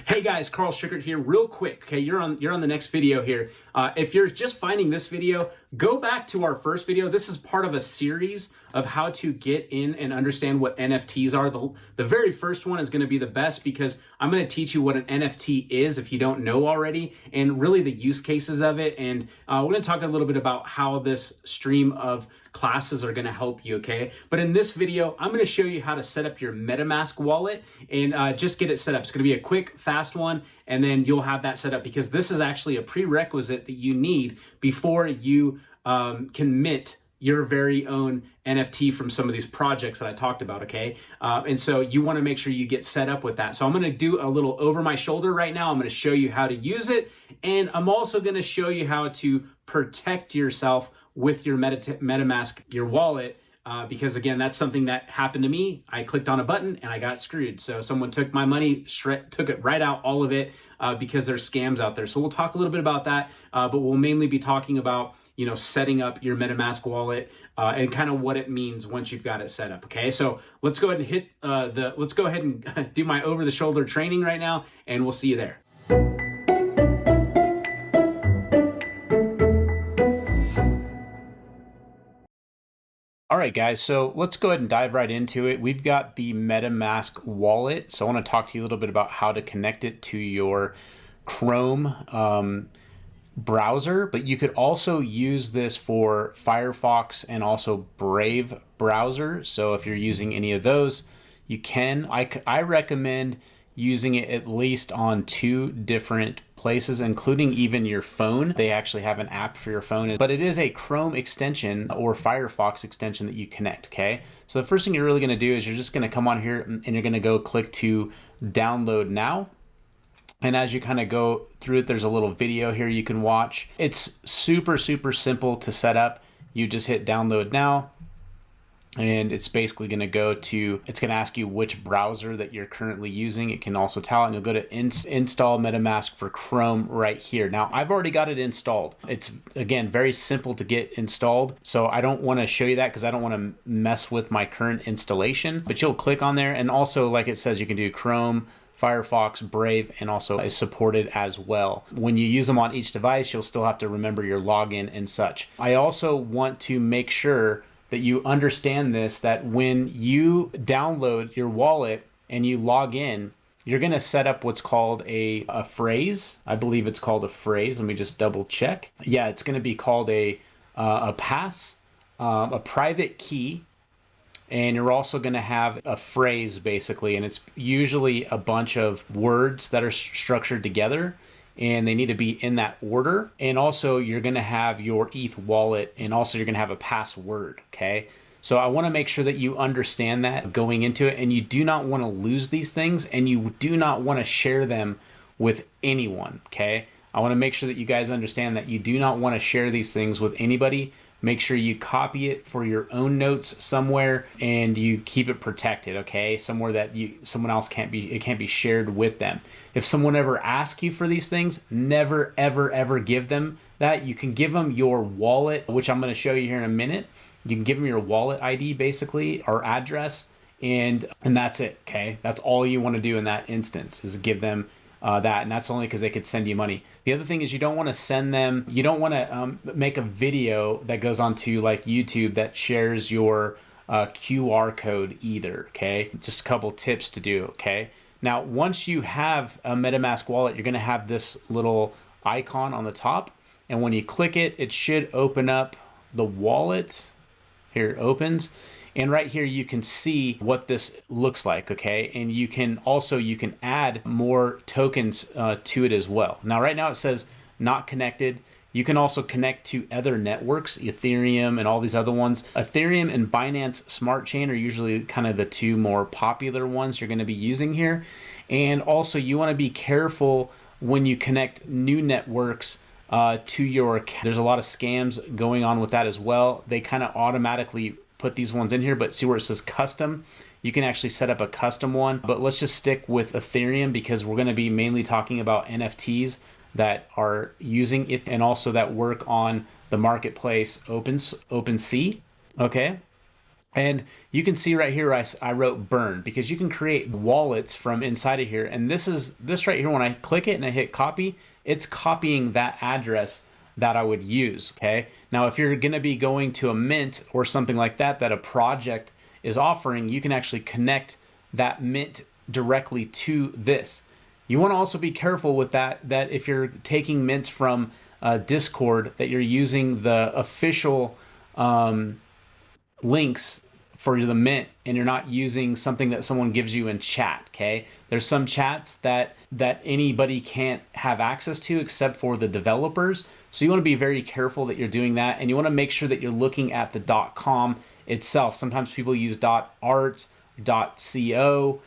Hey guys, Carl Schickert here. Real quick, okay, you're on the next video here. If you're just finding this video, go back to our first video. This is part of a series of how to get in and understand what NFTs are. The very first one is going to be the best because I'm going to teach you what an NFT is if you don't know already, and really the use cases of it. And we're going to talk a little bit about how this stream of classes are going to help you, okay? But in this video, I'm going to show you how to set up your MetaMask wallet and just get it set up. It's going to be a quick, fast one, and then you'll have that set up because this is actually a prerequisite that you need before you can mint your very own NFT from some of these projects that I talked about, okay? And so you want to make sure you get set up with that. So I'm going to do a little over my shoulder right now. I'm going to show you how to use it, and I'm also going to show you how to protect yourself with your MetaMask, your wallet, because again, that's something that happened to me. I clicked on a button and I got screwed. So someone took my money, took it right out, all of it, because there's scams out there. So we'll talk a little bit about that, but we'll mainly be talking about, you know, setting up your MetaMask wallet and kind of what it means once you've got it set up. Okay, so let's go ahead and hit let's go ahead and do my over the shoulder training right now, and we'll see you there. All right, guys, so let's go ahead and dive right into it. We've got the MetaMask wallet. So I want to talk to you a little bit about how to connect it to your Chrome browser, but you could also use this for Firefox and also Brave browser. So if you're using any of those, you can. I recommend using it at least on 2 different places, including even your phone. They actually have an app for your phone, but it is a Chrome extension or Firefox extension that you connect, okay? So the first thing you're really gonna do is you're just gonna come on here and you're gonna go click to download now. And as you kind of go through it, there's a little video here you can watch. It's super, super simple to set up. You just hit download now, and it's basically going to go to, it's going to ask you which browser that you're currently using. It can also tell, and you'll go to install MetaMask for Chrome right here. Now, I've already got it installed. It's, again, very simple to get installed. So I don't want to show you that because I don't want to mess with my current installation, but you'll click on there. And also, like it says, you can do Chrome, Firefox, Brave, and also is supported as well. When you use them on each device, you'll still have to remember your login and such. I also want to make sure that you understand this, that when you download your wallet and you log in, you're gonna set up what's called a phrase. I believe it's called a phrase. Let me just double check. Yeah, it's gonna be called a pass, a private key, and you're also going to have a phrase basically, and it's usually a bunch of words that are structured together, and they need to be in that order. And also you're going to have your ETH wallet, and also you're going to have a password, okay? So I want to make sure that you understand that going into it, and you do not want to lose these things, and you do not want to share them with anyone, okay? I want to make sure that you guys understand that you do not want to share these things with anybody. Make sure you copy it for your own notes somewhere, and you keep it protected, okay? Somewhere that someone else can't be shared with them. If someone ever asks you for these things, never, ever, ever give them that. You can give them your wallet, which I'm going to show you here in a minute. You can give them your wallet ID basically, or address, and that's it, okay? That's all you want to do in that instance is give them that, and that's only because they could send you money. The other thing is you don't want to send them, you don't want to make a video that goes onto like YouTube that shares your QR code either, okay? Just a couple tips to do, okay? Now, once you have a MetaMask wallet, you're going to have this little icon on the top, and when you click it, it should open up the wallet. Here it opens. And right here, you can see what this looks like, okay? And you can add more tokens to it as well. Now, right now it says not connected. You can also connect to other networks, Ethereum and all these other ones. Ethereum and Binance Smart Chain are usually kind of the 2 more popular ones you're gonna be using here. And also you wanna be careful when you connect new networks to your, there's a lot of scams going on with that as well. They kind of automatically put these ones in here, but see where it says custom? You can actually set up a custom one, but let's just stick with Ethereum because we're going to be mainly talking about NFTs that are using it and also that work on the marketplace OpenSea, okay? And you can see right here, I wrote burn, because you can create wallets from inside of here. And this right here, when I click it and I hit copy, it's copying that address that I would use, okay? Now, if you're gonna be going to a mint or something like that, that a project is offering, you can actually connect that mint directly to this. You wanna also be careful with that if you're taking mints from Discord, that you're using the official links for the mint and you're not using something that someone gives you in chat. Okay, there's some chats that anybody can't have access to except for the developers, so you want to be very careful that you're doing that, and you want to make sure that you're looking at the .com itself. Sometimes people use .art, .co,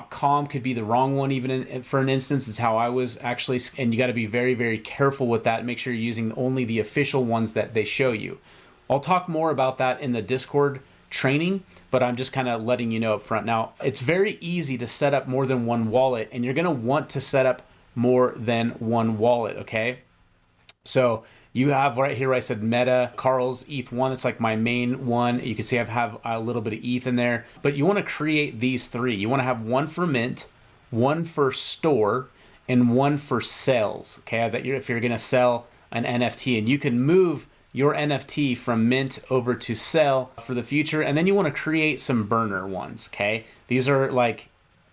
.com could be the wrong one, even for an instance. Is how I was actually, and you got to be very, very careful with that. Make sure you're using only the official ones that they show you. I'll talk more about that in the Discord training, but I'm just kind of letting you know up front. Now, it's very easy to set up more than one wallet, and you're going to want to set up more than one wallet, okay? So you have right here where I said Meta, Carl's ETH1, that's like my main one. You can see I have a little bit of ETH in there, but you want to create these three. You want to have one for mint, one for store, and one for sales, okay? That if you're going to sell an NFT, and you can move your NFT from mint over to sell for the future. And then you want to create some burner ones, okay? These are like,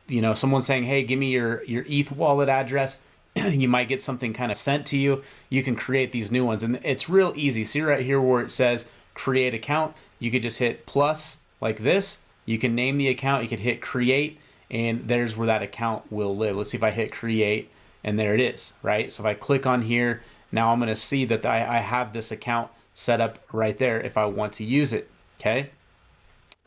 you know, someone saying, hey, give me your ETH wallet address. You might get something kind of sent to you. You can create these new ones, and it's real easy. See right here where it says create account, you could just hit plus like this. You can name the account, you could hit create, and there's where that account will live. Let's see if I hit create, and there it is, right? So if I click on here, now I'm going to see that I have this account set up right there if I want to use it, okay?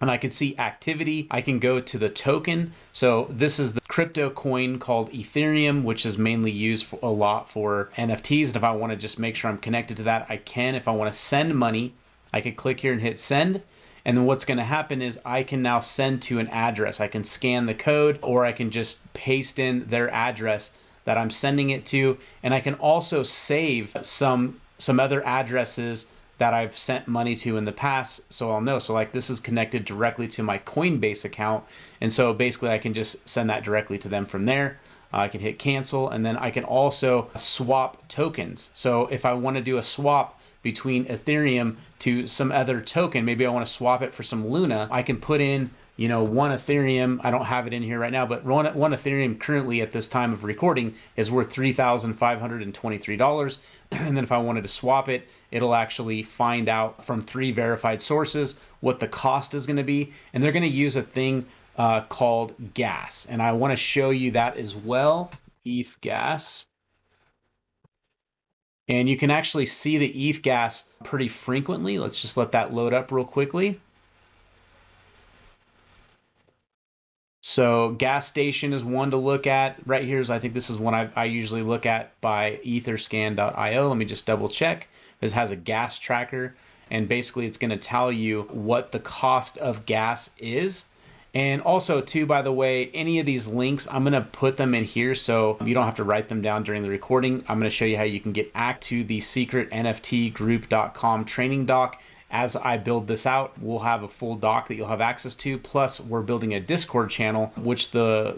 And I can see activity. I can go to the token. So this is the crypto coin called Ethereum, which is mainly used a lot for NFTs. And if I want to just make sure I'm connected to that, I can. If I want to send money, I can click here and hit send. And then what's going to happen is I can now send to an address. I can scan the code, or I can just paste in their address that I'm sending it to. And I can also save some other addresses that I've sent money to in the past, so I'll know. So like this is connected directly to my Coinbase account, and so basically I can just send that directly to them from there. I can hit cancel, and then I can also swap tokens. So if I want to do a swap between Ethereum to some other token, maybe I want to swap it for some Luna, I can put in, you know, one Ethereum. I don't have it in here right now, but one Ethereum currently at this time of recording is worth $3,523. And then if I wanted to swap it, it'll actually find out from 3 verified sources what the cost is going to be. And they're going to use a thing called gas. And I want to show you that as well. ETH gas. And you can actually see the ETH gas pretty frequently. Let's just let that load up real quickly. So gas station is one to look at. Right here is, I think this is one I usually look at by etherscan.io. Let me just double check. This has a gas tracker, and basically it's going to tell you what the cost of gas is. And also too, by the way, any of these links, I'm going to put them in here so you don't have to write them down during the recording. I'm going to show you how you can get access to the secret NFTgroup.com training doc. As I build this out, we'll have a full doc that you'll have access to. Plus, we're building a Discord channel, which the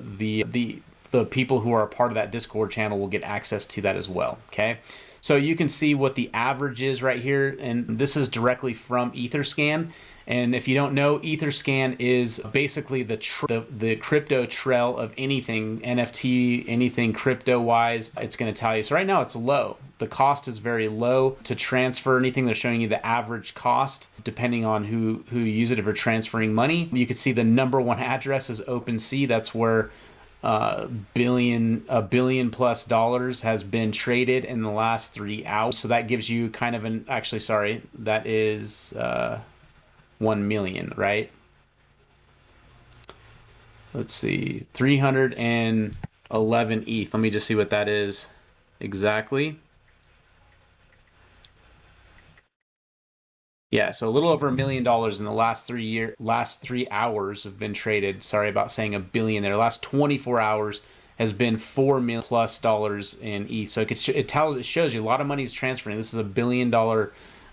people who are a part of that Discord channel will get access to that as well. Okay, so you can see what the average is right here, and this is directly from Etherscan. And if you don't know, Etherscan is basically the crypto trail of anything NFT, anything crypto-wise. It's going to tell you. So right now it's low. The cost is very low to transfer anything. They're showing you the average cost depending on who use it if you're transferring money. You can see the #1 address is OpenSea. That's where $1 billion plus has been traded in the last 3 hours. So that gives you kind of an, actually, sorry, that is 1 million, right? Let's see, 311 ETH. Let me just see what that is exactly. Yeah, so a little over $1 million in the last 3 hours have been traded. Sorry about saying a billion there. Last 24 hours has been $4 million plus in ETH. So it shows you a lot of money is transferring. This is $1 billion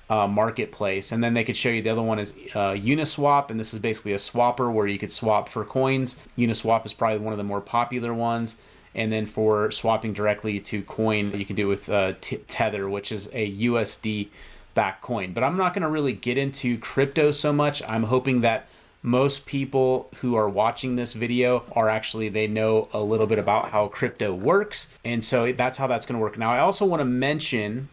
marketplace. And then they could show you the other one is Uniswap, and this is basically a swapper where you could swap for coins. Uniswap is probably one of the more popular ones. And then for swapping directly to coin, you can do it with Tether, which is a USD backed coin. But I'm not going to really get into crypto so much. I'm hoping that most people who are watching this video are actually, they know a little bit about how crypto works. And so that's how that's going to work. Now, I also want to mention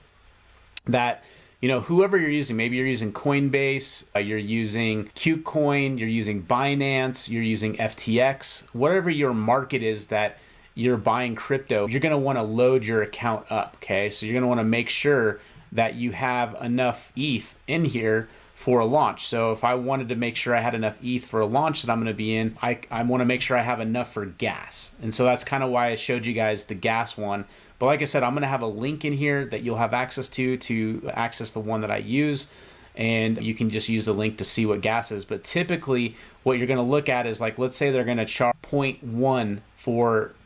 that, you know, whoever you're using, maybe you're using Coinbase, you're using KuCoin, you're using Binance, you're using FTX, whatever your market is that you're buying crypto, you're going to want to load your account up. Okay. So you're going to want to make sure that you have enough ETH in here for a launch. So if I wanted to make sure I had enough ETH for a launch that I'm going to be in, I want to make sure I have enough for gas. And so that's kind of why I showed you guys the gas one. But like I said, I'm going to have a link in here that you'll have access to access the one that I use. And you can just use the link to see what gas is. But typically what you're going to look at is, like, let's say they're going to charge 0.1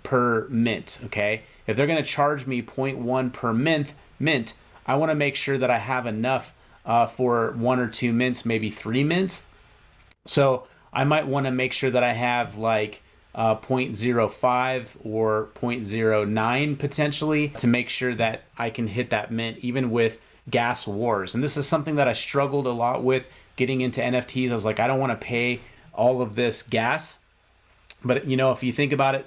per mint. Okay. If they're going to charge me 0.1 per mint, I want to make sure that I have enough for 1 or 2 mints, maybe 3 mints. So I might want to make sure that I have like 0.05 or 0.09 potentially, to make sure that I can hit that mint even with gas wars. And this is something that I struggled a lot with getting into NFTs. I was like, I don't want to pay all of this gas. But you know, if you think about it,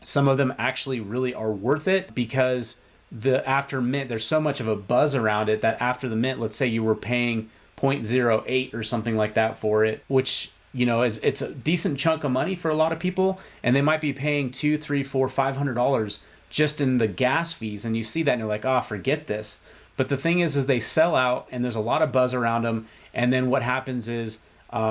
some of them actually really are worth it, because the after mint, there's so much of a buzz around it that after the mint, let's say you were paying 0.08 or something like that for it, which, you know, it's a decent chunk of money for a lot of people, and they might be paying $200, $300, $400, $500 just in the gas fees. And you see that and you're like, oh, forget this. But the thing is they sell out and there's a lot of buzz around them. And then what happens is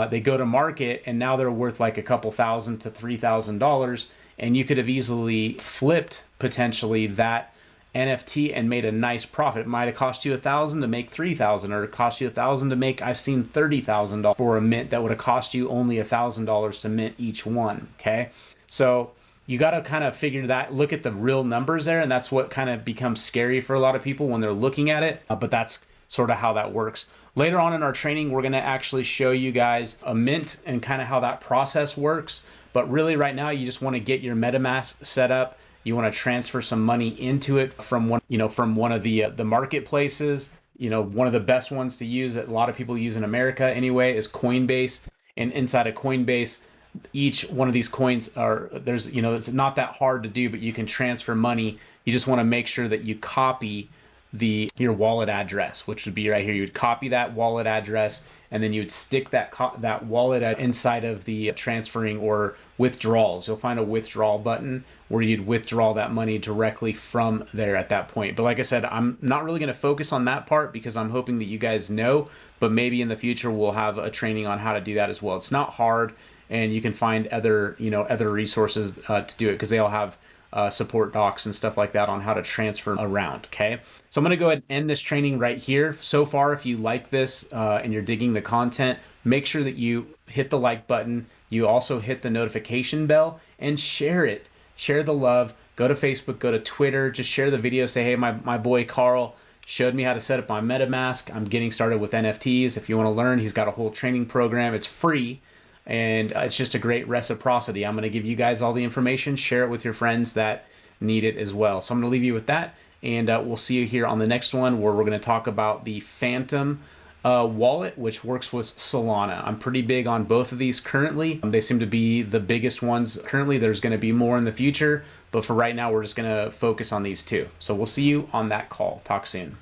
they go to market and now they're worth like a couple $1,000 to $3,000. And you could have easily flipped potentially that NFT and made a nice profit. It might have cost you $1,000 to make $3,000, or it cost you $1,000 to make, I've seen $30,000 for a mint that would have cost you only $1,000 to mint each one. Okay. So you got to kind of figure that, look at the real numbers there. And that's what kind of becomes scary for a lot of people when they're looking at it. But that's sort of how that works. Later on in our training, we're going to actually show you guys a mint and kind of how that process works. But really right now, you just want to get your MetaMask set up. You want to transfer some money into it from one of the marketplaces. You know, one of the best ones to use that a lot of people use in America anyway is Coinbase. And inside of Coinbase, each one of these coins it's not that hard to do, but you can transfer money. You just want to make sure that you copy your wallet address, which would be right here. You would copy that wallet address, and then you would stick that wallet inside of the transferring or withdrawals. You'll find a withdrawal button where you'd withdraw that money directly from there at that point. But like I said, I'm not really going to focus on that part because I'm hoping that you guys know, but maybe in the future we'll have a training on how to do that as well. It's not hard, and you can find other resources to do it, because they all have support docs and stuff like that on how to transfer around. Okay, so I'm going to go ahead and end this training right here. So far, if you like this and you're digging the content, make sure that you hit the like button. You also hit the notification bell and share it. Share the love. Go to Facebook, go to Twitter, just share the video. Say, hey, my boy Carl showed me how to set up my MetaMask. I'm getting started with NFTs. If you want to learn, he's got a whole training program. It's free. And it's just a great reciprocity. I'm going to give you guys all the information. Share it with your friends that need it as well. So I'm going to leave you with that. And we'll see you here on the next one, where we're going to talk about the Phantom wallet, which works with Solana. I'm pretty big on both of these currently. They seem to be the biggest ones currently. There's going to be more in the future. But for right now, we're just going to focus on these two. So we'll see you on that call. Talk soon.